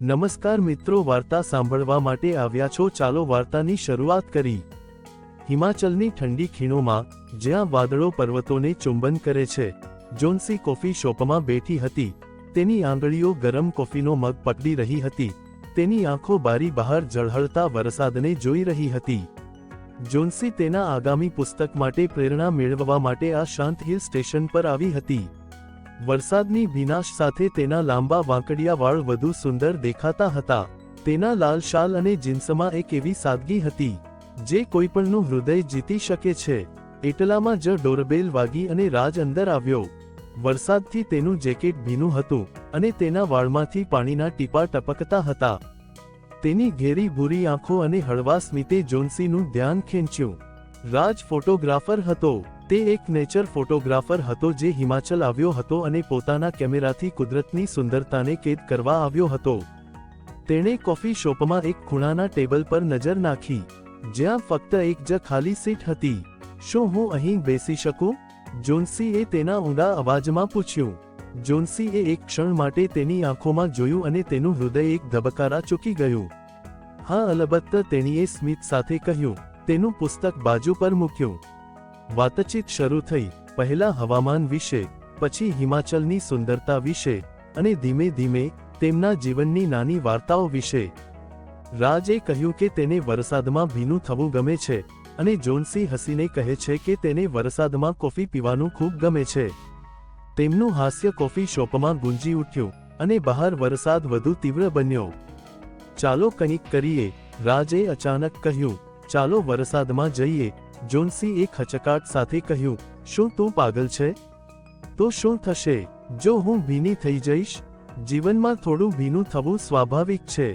નમસ્કાર મિત્રો, વાર્તા સાંભળવા માટે આવ્યા છો? ચાલો વાર્તાની શરૂઆત કરી। હિમાચલની ઠંડી ખીણોમાં, જ્યાં વાદળો પર્વતોને ચુંબન કરે છે, જોન્સી કોફી શોપમાં બેઠી હતી। તેની આંગળીઓ ગરમ કોફીનો મગ પકડી રહી હતી। તેની આંખો બારી બહાર ઝળહળતા વરસાદને જોઈ રહી હતી। જોન્સી તેના આગામી પુસ્તક માટે પ્રેરણા મેળવવા માટે આ શાંત હિલ સ્ટેશન પર આવી હતી। વરસાદની ભીનાશ સાથે તેના લાંબા વાંકડિયા વાળ વધુ સુંદર દેખાતા હતા। તેના લાલ શાલ અને જીન્સમાં એક એવી સાદગી હતી જે કોઈપણનું હૃદય જીતી શકે છે। એટલામાં જ ડોરબેલ વાગી અને રાજ અંદર આવ્યો। વરસાદથી તેનું જેકેટ ભીનું હતું અને તેના વાળમાંથી પાણીના ટીપાં ટપકતા હતા। તેની ઘેરી ભૂરી આંખો અને હળવા સ્મિતે જોન્સીનું ધ્યાન ખેંચ્યું। રાજ ફોટોગ્રાફર હતો। તે એક નેચર ફોટોગ્રાફર હતો જે હિમાચલ આવ્યો હતો અને પોતાના કેમેરાથી કુદરતની સુંદરતાને કેદ કરવા આવ્યો હતો। તેણે કોફી શોપમાં એક ખૂણાના ટેબલ પર નજર નાખી, જ્યાં ફક્ત એક જ ખાલી સીટ હતી। શું હું અહીં બેસી શકું? જોન્સીએ તેના ઊંડા અવાજમાં પૂછ્યું। જોન્સીએ એક ક્ષણ માટે તેની આંખોમાં જોયું અને તેનું હૃદય એક ધબકારા ચૂકી ગયું। હા, અલબત્ત, તેણીએ સ્મિત સાથે કહ્યું। તેનું પુસ્તક બાજુ પર મૂક્યું। વાતચીત શરૂ થઈ, પહેલા હવામાન વિશે, પછી હિમાચલની સુંદરતા વિશે, અને ધીમે ધીમે તેમના જીવનની નાની વાર્તાઓ વિશે। રાજે કહ્યું કે તેને વરસાદમાં ભીનું થવું ગમે છે, અને જોન્સી હસીને કહે છે કે તેને વરસાદમાં કોફી પીવાનું ખૂબ ગમે છે। તેમનું હાસ્ય કોફી શોપમાં ગુંજી ઉઠ્યું, અને બહાર વરસાદ વધુ તીવ્ર બન્યો। ચાલો કંઈક કરીએ, રાજે અચાનક કહ્યું। ચાલો વરસાદમાં જઈએ, જોન્સીએ ખચકાટ સાથે કહ્યું। શું તું પાગલ છે? તો શું થશે જો હું ભીની થઈ જઈશ? જીવનમાં થોડું ભીનું થવું સ્વાભાવિક છે।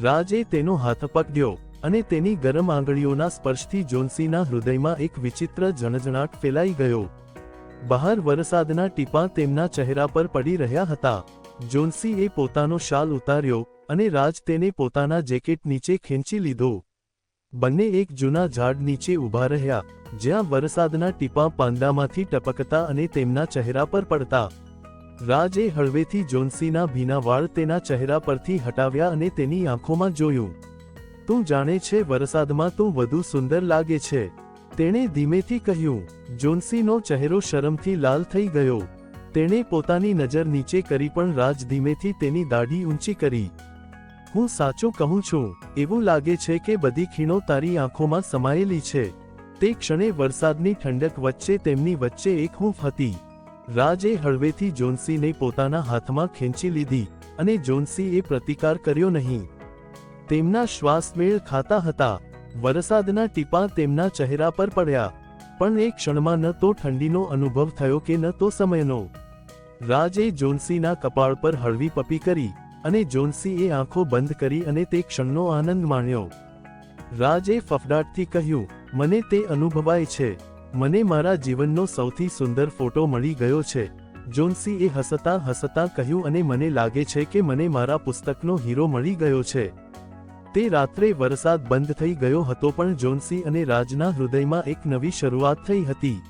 રાજે તેનો હાથ પકડ્યો, અને તેની ગરમ આંગળીઓના સ્પર્શથી જોન્સીના હૃદયમાં એક વિચિત્ર ઝણઝણાટ ફેલાઈ ગયો। બહાર વરસાદના ટીપાં તેમના ચહેરા પર પડી રહ્યા હતા। જોન્સીએ પોતાનો શાલ ઉતાર્યો, અને રાજ તેને પોતાના જેકેટ નીચે ખેંચી લીધો। બંને એક જૂના ઝાડ નીચે ઊભા રહ્યા, જ્યાં વરસાદના ટીપાં પાંદામાંથી ટપકતા અને તેમના ચહેરા પર પડતા। રાજે હળવેથી જોન્સીના ભીના વાળ તેના ચહેરા પરથી હટાવ્યા અને તેની આંખોમાં જોયું। તું જાણે છે, વરસાદમાં તું વધુ સુંદર લાગે છે, તેણે ધીમેથી કહ્યું। જોન્સીનો ચહેરો શરમથી લાલ થઈ ગયો। તેણે પોતાની નજર નીચે કરી, પણ રાજ ધીમેથી તેની દાઢી ઊંચી કરી। હું સાચું કહું છું, એવું લાગે છે કે બધી ખીણો તારી આંખોમાં સમાયેલી છે। તે ક્ષણે વરસાદની ઠંડક વચ્ચે તેમની વચ્ચે એક હૂંફ હતી। રાજે હળવેથી જોન્સીને પોતાના હાથમાં ખેંચી લીધી, અને જોન્સીએ પ્રતિકાર કર્યો નહીં। તેમના શ્વાસ મેળ ખાતા હતા। વરસાદના ટીપાં તેમના ચહેરા પર પડ્યા, પણ એક ક્ષણમાં ન તો ઠંડીનો અનુભવ થયો કે ન તો સમયનો। રાજે જોન્સીના કપાળ પર હળવી પપી કરી, અને જોન્સીએ આંખો બંધ કરી અને તે ક્ષણનો આનંદ માણ્યો। રાજે ફફડાટથી કહ્યું, મને તે અનુભવાય છે। મને મારા જીવનનો સૌથી સુંદર ફોટો મળી ગયો છે, જોન્સીએ હસતા હસતા કહ્યું, અને મને લાગે છે કે મને મારા પુસ્તકનો હીરો મળી ગયો છે। તે રાત્રે વરસાદ બંધ થઈ ગયો હતો, પણ જોન્સી અને રાજના હૃદયમાં એક નવી શરૂઆત થઈ હતી।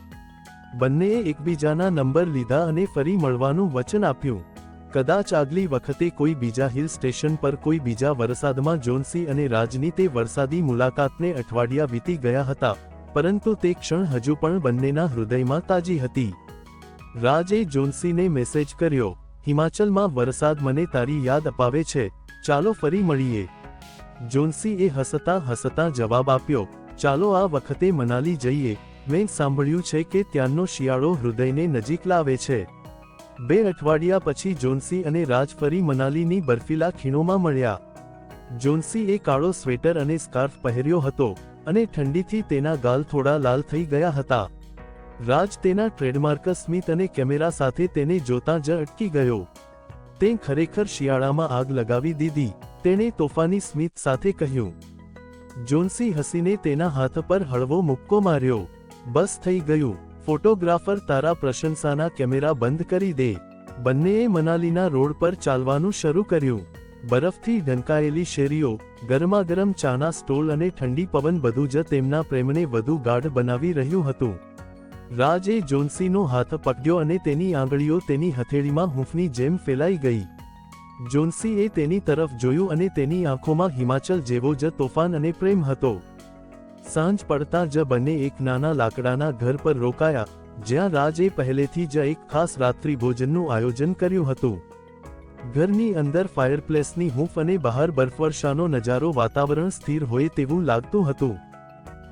બંનેએ એકબીજાના નંબર લીધા અને ફરી મળવાનું વચન આપ્યું। કદાચ આગલી વખતે કોઈ બીજા હિલ સ્ટેશન પર કોઈ બીજા વરસાદમાં જોન્સી અને રાજની તે વરસાદી મુલાકાતને અઠવાડિયા વીતી ગયા હતા, પરંતુ તે ક્ષણ હજુ પણ બંનેના હૃદયમાં તાજી હતી। રાજે જોન્સીને મેસેજ કર્યો, હિમાચલમાં વરસાદ મને તારી યાદ અપાવે છે, ચાલો ફરી મળીએ। જોન્સીએ હસતા હસતા જવાબ આપ્યો, ચાલો આ વખતે મનાલી જઈએ। મેં સાંભળ્યું છે કે ત્યાંનો શિયાળો હૃદયને નજીક લાવે છે। 2 અઠવાડિયા પછી જોન્સી અને રાજ ફરી મનાલીની બર્ફીલા ખીણોમાં મળ્યા। જોન્સીએ કાળો સ્વેટર અને સ્કાર્ફ પહેર્યો હતો, અને ઠંડીથી તેના ગાલ થોડા લાલ થઈ ગયા હતા। રાજ તેના ટ્રેડમાર્ક સ્મિત અને કેમેરા સાથે તેને જોતા જ અટકી ગયો। તે ખરેખર શિયાળામાં આગ લગાવી દીધી, તેણે તોફાની સ્મિત સાથે કહ્યું। જોન્સી હસીને તેના હાથ પર હળવો મુક્કો માર્યો। બસ થઈ ગયું, ફોટોગ્રાફર, તારા પ્રશંસાના કેમેરા બંધ કરી દે। બંનેએ મનાલીના રોડ પર ચાલવાનું શરૂ કર્યું। બરફથી ઢંકાયેલી શેરીઓ, ગરમાગરમ ચાના સ્ટોલ અને ઠંડી પવન બધું જ તેમના પ્રેમને વધુ ગાઢ બનાવી રહ્યું હતું। રાજે જોન્સીનો હાથ પકડ્યો અને તેની આંગળીઓ તેની હથેળીમાં હૂંફની જેમ ફેલાઈ ગઈ। જોન્સીએ તેની તરફ જોયું અને તેની આંખોમાં હિમાચલ જેવો જ તોફાન અને પ્રેમ હતો. સાંજ પડતા જ બંને એક નાના લાકડાના ઘર પર રોકાયા, જ્યાં રાજે પહેલેથી જ એક ખાસ રાત્રિ ભોજનનું આયોજન કર્યું હતું. ઘરની અંદર ફાયરપ્લેસની હૂંફ અને બહાર બરફવર્ષાનો નજારો વાતાવરણ સ્થિર હોય તેવું લાગતું હતું.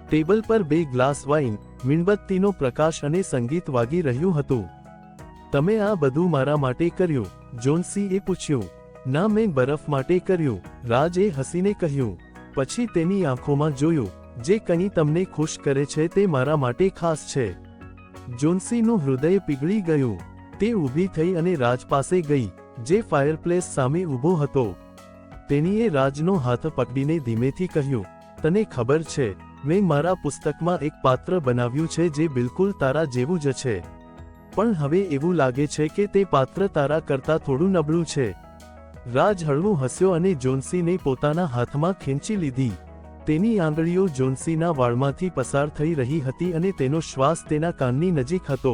ટેબલ પર 2 ગ્લાસ વાઇન, મીણબત્તીનો પ્રકાશ અને સંગીત વાગી રહ્યું હતું. તમે આ બધું મારા માટે કર્યું? જોન્સીએ પૂછ્યું. ના, મેં બરફ માટે કર્યું, રાજે હસીને કહ્યું. પછી તેની આંખોમાં જોયું. જે કંઈ તમને ખુશ કરે છે તે મારા માટે ખાસ છે. જોન્સીનું હૃદય પીગળી ગયું. તે ઊભી થઈ અને રાજ પાસે ગઈ, જે ફાયરપ્લેસ સામે ઊભો હતો. તેણીએ રાજનો હાથ પકડીને ધીમેથી કહ્યું, તને ખબર છે, મેં મારા પુસ્તકમાં એક પાત્ર બનાવ્યું છે જે બિલકુલ તારા જેવું જ છે. પણ હવે એવું લાગે છે કે તે પાત્ર તારા કરતાં થોડું નબળું છે. રાજ હળવું હસ્યો અને જોન્સીને પોતાના હાથમાં ખેંચી લીધી. તેની આંગળીઓ જોન્સીના વાળમાંથી પસાર થઈ રહી હતી અને તેનો શ્વાસ તેના કાનની નજીક હતો.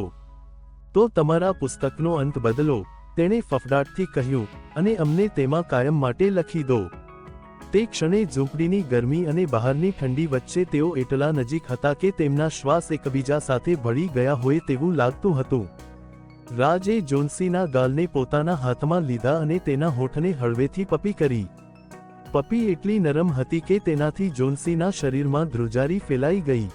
તો તમારા પુસ્તકનો અંત બદલો, તેણે ફફડાટથી કહ્યું, અને અમને તેમાં કાયમ માટે લખી દો. તે ક્ષણે ઝૂંપડીની ગરમી અને બહારની ઠંડી વચ્ચે તેઓ એટલા નજીક હતા કે તેમના શ્વાસ એકબીજા સાથે ભળી ગયા હોય તેવું લાગતું હતું. રાજે જોન્સીના ગાલને પોતાના હાથમાં લીધા અને તેના હોઠને હળવેથી પપી કરી. પપી એટલી નરમ હતી કે તેનાથી જોન્સીના શરીરમાં ધ્રુજારી ફેલાઈ ગઈ.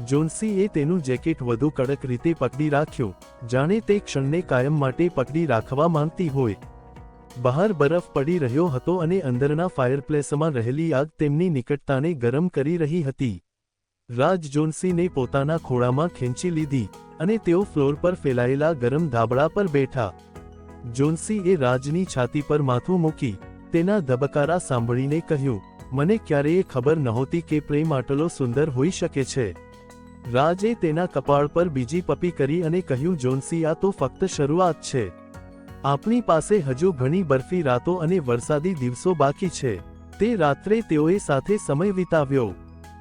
જોન્સીએ તેનું જેકેટ વધુ કડક રીતે પકડી રાખ્યું, જાણે તે ક્ષણને કાયમ માટે પકડી રાખવા માંગતી હોય. બહાર બરફ પડી રહ્યો હતો અને અંદરના ફાયરપ્લેસમાં રહેલી આગ તેમની નિકટતાને ગરમ કરી રહી હતી. રાજ જોન્સીને પોતાના ખોળામાં ખેંચી લીધી અને તેઓ ફ્લોર પર ફેલાયેલા ગરમ ધાબળા પર બેઠા. જોન્સીએ રાજની છાતી પર માથું મૂકી તેના ધબકારા સાંભળીને કહ્યું, મને ક્યારેય ખબર નહોતી કે પ્રેમ આટલો સુંદર હોઈ શકે છે. રાજે તેના કપાળ પર બીજી પપી કરી અને કહ્યું, જોન્સી, આ તો ફક્ત શરૂઆત છે. આપણી પાસે હજુ ઘણી બરફી રાતો અને વરસાદી દિવસો બાકી છે. તે રાત્રે તેઓએ સાથે સમય વિતાવ્યો.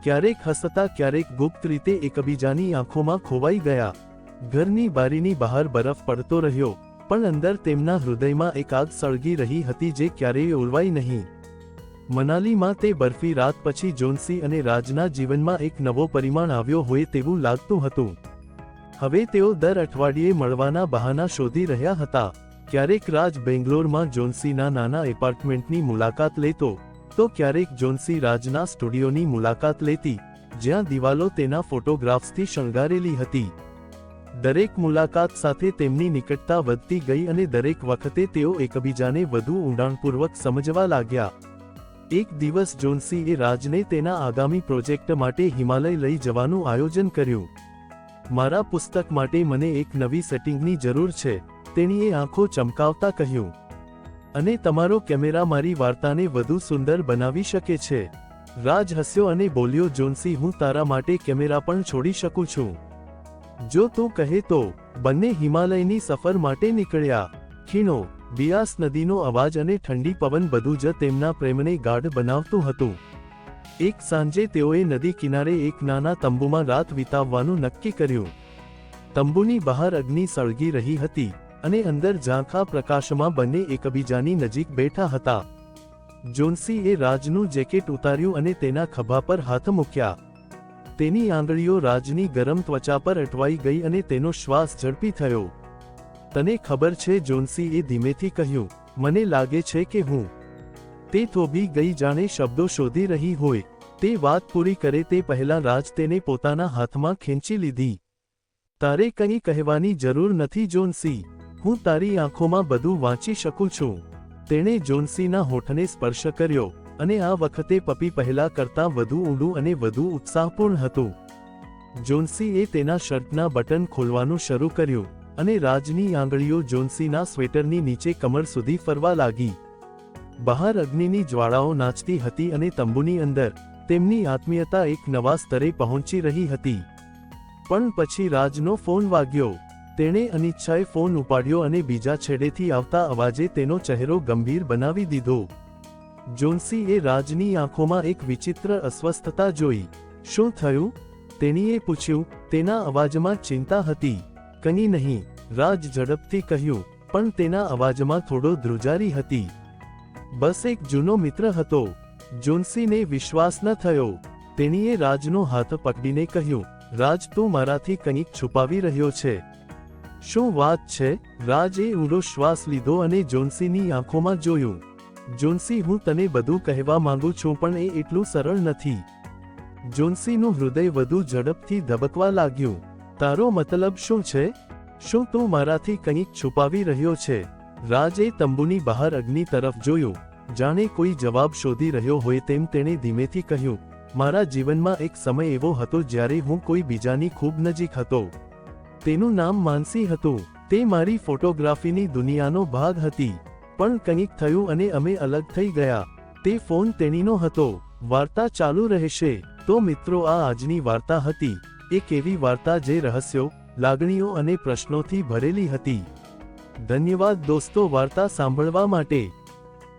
ક્યારેક હસતા, ક્યારેક ગુપ્ત રીતે એકબીજાની આંખોમાં ખોવાઈ ગયા. ઘરની બારીની બહાર બરફ પડતો રહ્યો, પણ અંદર તેમના હૃદયમાં એક આગ સળગી રહી હતી જે ક્યારેય ઓલવાઈ નહીં. મનાલીમાં તે બરફી રાત પછી જોન્સી અને રાજના જીવનમાં એક નવો પરિમાણ આવ્યો હોય તેવું લાગતું હતું. હવે તેઓ દર અઠવાડિયે મળવાના બહાના શોધી રહ્યા હતા. ક્યારેક રાજ બેંગ્લોરમાં જોન્સીના નાના એપાર્ટમેન્ટની મુલાકાત લેતો, તો ક્યારેક જોન્સી રાજના સ્ટુડિયોની મુલાકાત લેતી, જ્યાં દિવાલો તેના ફોટોગ્રાફ્સથી શણગારેલી હતી. દરેક મુલાકાત સાથે તેમની નિકટતા વધતી ગઈ અને દરેક વખતે તેઓ એકબીજાને વધુ ઊંડાણપૂર્વક સમજવા લાગ્યા. એક દિવસ જોન્સીએ રાજને તેના આગામી પ્રોજેક્ટ માટે હિમાલય લઈ જવાનું આયોજન કર્યું. મારા પુસ્તક માટે મને એક નવી સેટિંગની જરૂર છે, તેણીએ આંખો ચમકાવતા કહ્યું. અને તમારો કેમેરા મારી વાર્તાને વધુ સુંદર બનાવી શકે છે. રાજ હસ્યો અને બોલ્યો, જોન્સી, હું તારા માટે કેમેરા પણ છોડી શકું છું. જો તું કહે તો. બંને હિમાલયની સફર માટે નીકળ્યા. ખીણો, બિયાસ નદીનો અવાજ અને ઠંડી પવન બધું જ તેમના પ્રેમને ગાઢ બનાવતું હતું. એક સાંજે તેઓએ નદી કિનારે એક નાના તંબુમાં રાત વિતાવવાનું નક્કી કર્યું. તંબુની બહાર અગ્નિ સળગી રહી હતી અને અંદર ઝાંખા પ્રકાશમાં બંને એકબીજાની નજીક બેઠા હતા. જોન્સીએ રાજનું જેકેટ ઉતાર્યું અને તેના ખભા પર હાથ મૂક્યા. તેની આંગળીઓ રાજની ગરમ ત્વચા પર અટવાઈ ગઈ અને તેનો શ્વાસ ઝડપી થયો. તને ખબર છે, જોન્સીએ ધીમેથી કહ્યું, મને લાગે છે કે હું. તે થોભી ગઈ, જાણે શબ્દો શોધી રહી હોય. તે વાત પૂરી કરે તે પહેલાં રાજ તેને પોતાના હાથમાં ખેંચી લીધી. તારે કંઈ કહેવાની જરૂર નથી જોન્સી, હું તારી આંખોમાં બધું વાંચી શકું છું. તેણે જોન્સીના હોઠને સ્પર્શ કર્યો, અને આ વખતે પપી પહેલા કરતાં વધુ ઊંડું અને વધુ ઉત્સાહપૂર્ણ હતું. જોન્સીએ તેના શર્ટના બટન ખોલવાનું શરૂ કર્યું, અને રાજની આંગળીઓ જોન્સીના સ્વેટરની નીચે કમર સુધી ફરવા લાગી. બહાર અગ્નિની જ્વાળાઓ નાચતી હતી અને તંબુની અંદર તેમની આત્મીયતા એક નવા સ્તરે પહોંચી રહી હતી. પણ પછી રાજનો ફોન વાગ્યો. તેણે અનિચ્છાએ ફોન ઉપાડ્યો અને બીજા છેડેથી આવતા અવાજે તેનો ચહેરો ગંભીર બનાવી દીધો. જોન્સીએ રાજની આંખોમાં એક વિચિત્ર અસ્વસ્થતા જોઈ. શું થયું? તેણીએ પૂછ્યું. તેના અવાજમાં ચિંતા હતી. કંઈ નહીં, રાજ ઝડપથી કહ્યું. પણ તેના અવાજમાં થોડો ધ્રુજારી હતી. બસ એક જૂનો મિત્ર હતો. જોન્સીને વિશ્વાસ ન થયો. તેણીએ રાજનો હાથ પકડીને કહ્યું, રાજ, તું મારાથી કંઈક છુપાવી રહ્યો છે. શું વાત છે? રાજે ઊંડો શ્વાસ લીધો અને જોન્સીની આંખોમાં જોયું. જોન્સી, હું તને બધું કહેવા માંગુ છું, પણ એ એટલું સરળ નથી. જોન્સીનું હૃદય વધુ ઝડપથી ધબકવા લાગ્યું. તારો મતલબ શું છે? શું તું મારાથી કંઈક છુપાવી રહ્યો છે? રાજે તંબુની બહાર અગ્નિ તરફ જોયું. જાણે કોઈ જવાબ શોધી રહ્યો હોય તેમ તેણે ધીમેથી કહ્યું, મારા જીવનમાં એક સમય એવો હતો જ્યારે હું કોઈ બીજાની ખૂબ નજીક હતો. તેનું નામ માનસી હતું. તે મારી ફોટોગ્રાફીની દુનિયાનો ભાગ હતી. પણ કંઈક થયું અને અમે અલગ થઈ ગયા. તે ફોન તેણીનો હતો. વાર્તા ચાલુ રહેશે. તો મિત્રો, આ આજની વાર્તા હતી. એક એવી વાર્તા જે રહસ્યો, લાગણીઓ અને પ્રશ્નોથી ભરેલી હતી. ધન્યવાદ દોસ્તો વાર્તા સાંભળવા માટે.